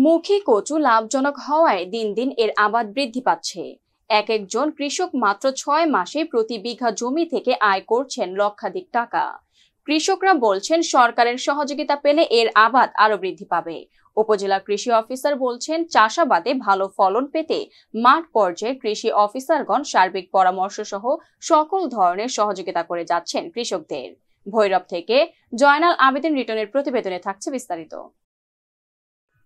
মুখী কচু লাভজনক হওয়ায় দিন দিন এর আবাদ বৃদ্ধি পাচ্ছে। এক একজন কৃষক মাত্র 6 মাসে প্রতি বিঘা জমি থেকে আয় করছেন লক্ষাধিক টাকা। কৃষকরা বলছেন সরকারের সহযোগিতা পেলে এর আবাদ আরো বৃদ্ধি পাবে। উপজেলা কৃষি অফিসার বলছেন চাষাবাদে ভালো ফলন পেতে মাঠ পর্যায়ে কৃষি অফিসারগণ সার্বিক পরামর্শ সহ সকল ধরনের সহযোগিতা করে যাচ্ছেন কৃষকদের। ভৈরব থেকে জয়নাল আবেদিন রিটনের প্রতিবেদনে থাকছে বিস্তারিত।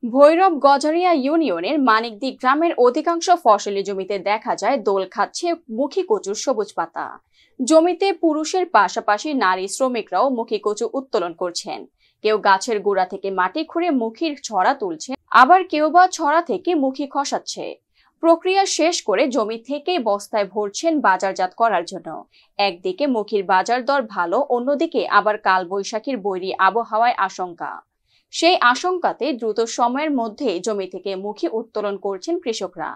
ভৈরব গজারিয়া ইউনিয়নের মানিকদি গ্রামের অধিকাংশ ফসলি জমিতে দেখা যায় দোল খাচ্ছে মুখী কচুর সবুজ পাতা। জমিতে পুরুষের পাশাপাশি নারী শ্রমিকরাও মুখী কচু উত্তোলন করছেন। কেউ গাছের গোড়া থেকে মাটি খুঁড়ে মুখীর ছড়া তুলছে, আবার কেউ বা ছড়া থেকে মুখী খসাচ্ছে। প্রক্রিয়া শেষ করে জমি থেকে বস্তায় ভরছেন বাজারজাত করার জন্য। একদিকে মুখীর বাজার দর ভালো, অন্যদিকে আবার কালবৈশাখীর বৈরী আবহাওয়ায় আশঙ্কা। সেই আশঙ্কাতে দ্রুত সময়ের মধ্যে জমি থেকে মুখী উত্তোলন করছেন কৃষকরা।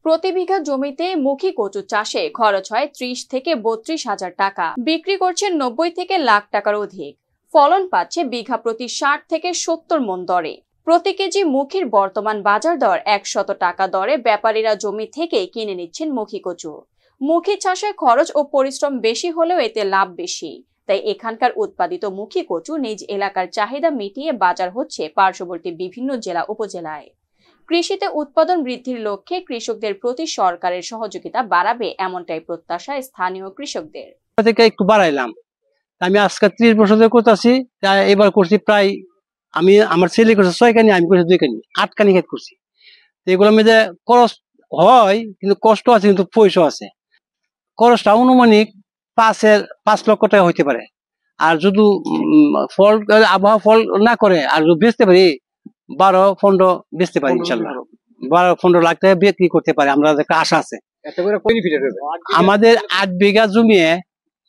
প্রতি বিঘা জমিতে মুখী কচু চাষে খরচ হয় 30 থেকে 32 হাজার টাকা, বিক্রি করছেন 90 থেকে লাখ টাকার অধিক। ফলন পাচ্ছে বিঘা প্রতি 60 থেকে 70 মণ দরে। প্রতি কেজি মুখীর বর্তমান বাজার দর 100 টাকা দরে ব্যাপারীরা জমি থেকে কিনে নিচ্ছেন মুখী কচু। মুখী চাষে খরচ ও পরিশ্রম বেশি হলেও এতে লাভ বেশি, তাই এখানকার উৎপাদিত মুখী কচু নিজ এলাকার চাহিদা মিটিয়ে বাজার হচ্ছে পার্শ্ববর্তী বিভিন্ন জেলা উপজেলায়। কৃষিতে উৎপাদন বৃদ্ধির লক্ষ্যে কৃষকদের প্রতি সরকারের সহযোগিতা বাড়াবে এমনটাই প্রত্যাশা স্থানীয় কৃষকদের। একটু বাড়াইলাম, আমি আজকে 30 বছর ধরে করতেছি, এবার করছি প্রায় আমি আমার ছেলে করছে 6 কানি, আমি করছি 2 কানি, 8 কানি খেত করছি। এগুলোর মধ্যে খরচ হয় কিন্তু কষ্ট আছে, কিন্তু পয়সা আছে। খরচটা অনুমানিক 5 লক্ষ টাকা হইতে পারে। আর যদি ফল আবহাওয়া ফল না করে আর যদি বেচতে পারি 12-15 বেচতে পারি, ইনশাল্লাহ 12-15 লাখ টাকা বিক্রি করতে পারি, আমরা একটা আশা আছে। আমাদের 8 বিঘা জমি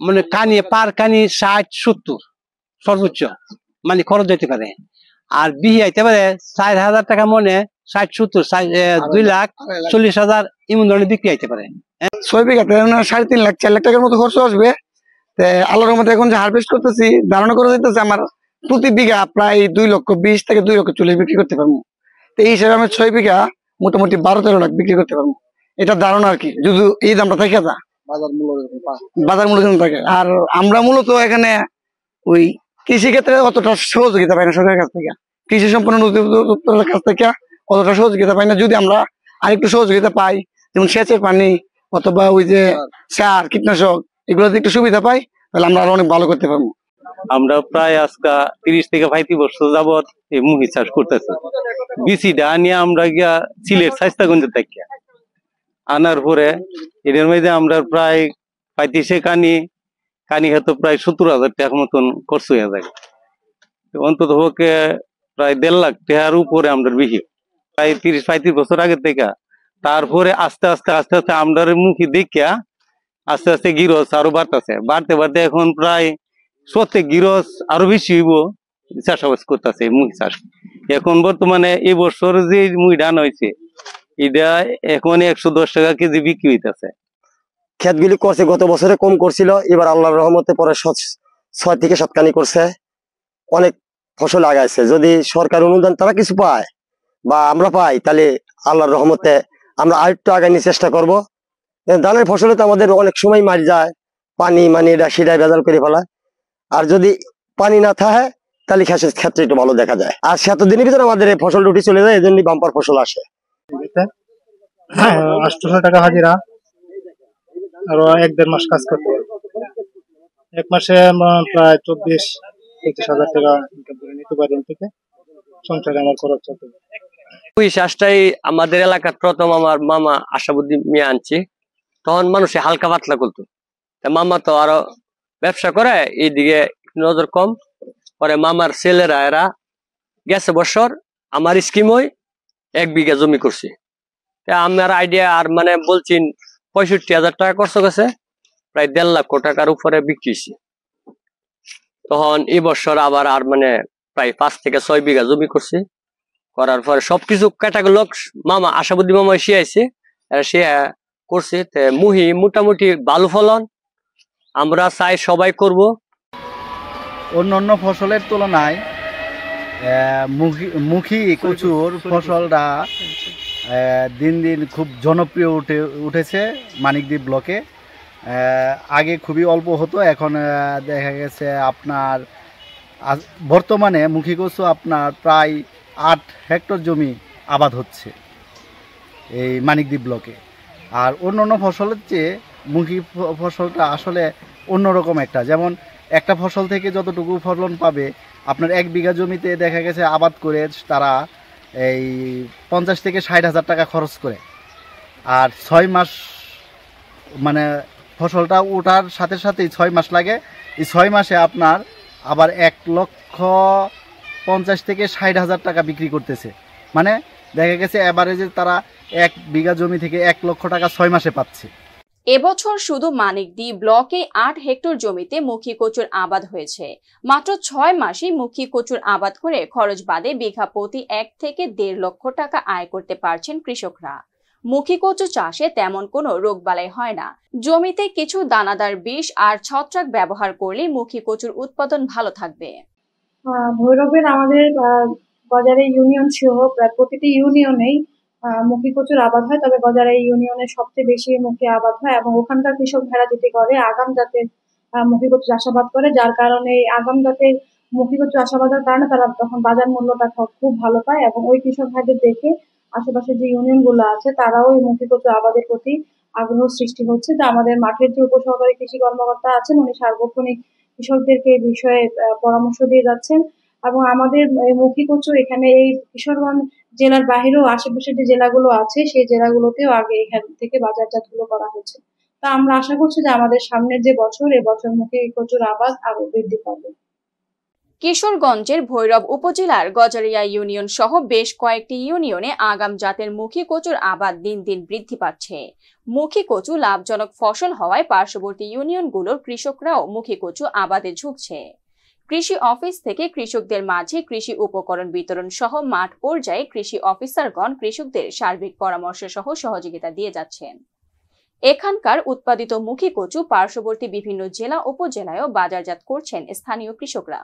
মানে কানি পার কানি 60-70 সর্বোচ্চ মানে খরচ যেতে পারে। আর বিহি আইতে পারে 4,000 টাকা মনে, 60-70 2,40,000 এমন ধরনের বিক্রি আইতে পারে। 6 বিঘাতে 3.5 লাখ 4 লাখ টাকার মতো খরচ আসবে। আল্লাহর রহমতে এখন যে হারভেস্ট করতেছি, ধারণা করে দিতেছে আমার প্রতি বিঘা প্রায় 2,20,000 থেকে 2,40,000 বিক্রি করতে পারবো। তো এই হিসাবে আমি 6 বিঘা মোটামুটি 12-13 লাখ বিক্রি করতে পারবো। এটা ধারণা আর কি, যদি এই দামটা থাকে যা বাজার মূল্য থাকে। আর আমরা মূলত এখানে ওই কৃষি ক্ষেত্রে অতটা সহযোগিতা পাই না সরকারের কাছ থেকে, কৃষি সম্পন্ন অধিদপ্তরের কাছ থেকে অতটা সহযোগিতা পাই না। যদি আমরা আরেকটু সহযোগিতা পাই, যেমন সেচের পানি অথবা ওই যে সার কীটনাশক, এগুলোতে একটু সুবিধা পাই, তাহলে আমরা আরো অনেক ভালো করতে পারবো। আমরা প্রায় আজকে 30 থেকে 35 বছর যাবৎ এই মুহি চাষ করতেছি। বিচিটা নিয়ে আমরা গিয়া সিলেট স্বাস্থ্যগঞ্জের থেকে আনার পরে এটার মধ্যে আমরা প্রায় 35 কানি হয়তো প্রায় 70,000 টাকার মতন খরচ হয়ে যায়। অন্তত পক্ষে প্রায় 1.5 লাখ টাকার উপরে আমরা বিহি প্রায় 30-35 বছর আগে থেকে। তারপরে আস্তে আস্তে আমরা মুখী দেখিয়া আস্তে আস্তে গিরস আরো বাড়তে এখন প্রায় প্রত্যেক গিরস আরো বেশি হইব চাষাবাদ করতেছে মুখী চাষ। এখন বর্তমানে এই বছর যে মুই ধান হয়েছে এটা এখন 110 টাকা কেজি বিক্রি হইতেছে। ক্ষেতগুলি করছে গত বছরে কম করছিল, এবার আল্লাহর রহমতে পরে 6 থেকে 7 কানি করছে, অনেক ফসল লাগাইছে। যদি সরকার অনুদান তারা কিছু পায় বা আমরা পাই, তাহলে আল্লাহর রহমতে আমরা আরেকটু আগানোর চেষ্টা করব। ধানের ফসলে তো আমাদের অনেক সময় মারি যায়, পানি মানে এটা সেটাই ভেজাল করে ফেলায়। আর যদি পানি না থাকে তাহলে ক্ষেত্রে একটু ভালো দেখা যায়। আর 7 দিনের ভিতরে আমাদের এই ফসল রুটি চলে যায়, এই জন্য বাম্পার ফসল আসে। 800 টাকা হাজিরা, আরো 1-1.5 মাস কাজ করতে হবে। 1 মাসে প্রায় 24-25 হাজার টাকা ইনকাম করে নিতে পারি, থেকে সংসারে আমার খরচ চলতে। ওই চাষটাই আমাদের এলাকার প্রথম আমার মামা আশাবুদ্দিন মিয়া আনছে, তখন মানুষে হালকা পাতলা করতো। মামা তো আরো ব্যবসা করে, এইদিকে নজর কম। পরে মামার ছেলেরা এরা গেছে বছর আমার স্কিম ওই 1 বিঘা জমি করছি। আমার আইডিয়া আর মানে বলছেন 65,000 টাকা খরচ গেছে, প্রায় 1.5 লাখ টাকার উপরে বিক্রি হয়েছে। তখন এই বছর আবার আর মানে প্রায় 5 থেকে 6 বিঘা জমি করছি। করার পরে সবকিছু ক্যাটাগরি মামা আশাবুদ্দিন মামা শিয়াইছে, সে করছে। মুহি মোটামুটি ভালো ফলন, আমরা চাই সবাই করব। অন্যান্য ফসলের তুলনায় মুখী কচুর ফসলটা দিন দিন খুব জনপ্রিয় উঠেছে মানিকদ্বীপ ব্লকে। আগে খুবই অল্প হতো, এখন দেখা গেছে আপনার বর্তমানে মুখী কচু আপনার প্রায় 8 হেক্টর জমি আবাদ হচ্ছে এই মানিকদ্বীপ ব্লকে। আর অন্য ফসলের চেয়ে মুখী ফসলটা আসলে অন্যরকম একটা, যেমন একটা ফসল থেকে যতটুকু ফলন পাবে আপনার 1 বিঘা জমিতে দেখা গেছে আবাদ করে তারা এই 50 থেকে 60 হাজার টাকা খরচ করে, আর 6 মাস মানে ফসলটা ওঠার সাথে সাথেই 6 মাস লাগে। এই 6 মাসে আপনার আবার 1,50,000 থেকে 60 হাজার টাকা বিক্রি করতেছে। মানে দেখা গেছে এভারেজে তারা 1 বিঘা জমি থেকে 1 লক্ষ টাকা 6 মাসে পাচ্ছে। এবছর শুধু মানিকদ্বীপ ব্লকে 8 হেক্টর জমিতে মুখী কচুর আবাদ হয়েছে। মাত্র 6 মাসেই মুখী কচুর আবাদ করে খরচ বাদে বিঘা প্রতি 1 থেকে 1.5 লক্ষ টাকা আয় করতে পারছেন কৃষকরা। মুখী কচু চাষে তেমন কোনো রোগবালাই হয় না। জমিতে কিছু দানাদার বিষ আর ছত্রাক ব্যবহার করলে মুখী কচুর উৎপাদন ভালো থাকবে। ভৈরবের আমাদের বাজারে ইউনিয়ন সহ প্রায় প্রতিটি ইউনিয়নেই মুখী কচুর আবাদ হয়, তবে গজারা ইউনিয়নে সবচেয়ে বেশি মুখী আবাদ হয় এবং ওখানকার কৃষক ভাইরা যেটি করে আগাম জাতের মুখী কচু চাষাবাদ করে, যার কারণে আগাম জাতের মুখী কচু চাষাবাদের কারণে তারা তখন বাজার মূল্যটা খুব ভালো পায় এবং ওই কৃষক ভাইদের দেখে আশেপাশে যে ইউনিয়ন গুলো আছে তারাও ওই মুখী কচু আবাদের প্রতি আগ্রহ সৃষ্টি হচ্ছে। তো আমাদের মাঠের যে উপসহকারী কৃষি কর্মকর্তা আছেন উনি সার্বক্ষণিক কৃষকদেরকে এই বিষয়ে পরামর্শ দিয়ে যাচ্ছেন এবং আমাদের মুখী কচু এখানে এই কিশোরগঞ্জ জেলার বাহিরেও আশেপাশে যে জেলাগুলো আছে সেই জেলাগুলোতেও আগে এখান থেকে বাজারজাতগুলো করা হচ্ছে। তা আমরা আশা করছি যে আমাদের সামনের যে বছর, এবছর মুখী কচুর আবাদ আরো বৃদ্ধি পাবে। কিশোরগঞ্জের ভৈরব উপজেলার গজারিয়া ইউনিয়ন সহ বেশ কয়েকটি ইউনিয়নে আগাম জাতের মুখী কচুর আবাদ দিন দিন বৃদ্ধি পাচ্ছে। মুখী কচু লাভজনক ফসল হওয়ায় পার্শ্ববর্তী ইউনিয়নগুলোর কৃষকরাও মুখী কচু আবাদে ঝুঁকছে। কৃষি অফিস থেকে কৃষকদের মাঝে কৃষি উপকরণ বিতরণ সহ মাঠ পর্যায়ে কৃষি অফিসারগণ কৃষকদের সার্বিক পরামর্শ সহ সহযোগিতা দিয়ে যাচ্ছেন। এখানকার উৎপাদিত মুখী কচু পার্শ্ববর্তী বিভিন্ন জেলা উপজেলায়ও বাজারজাত করছেন স্থানীয় কৃষকরা।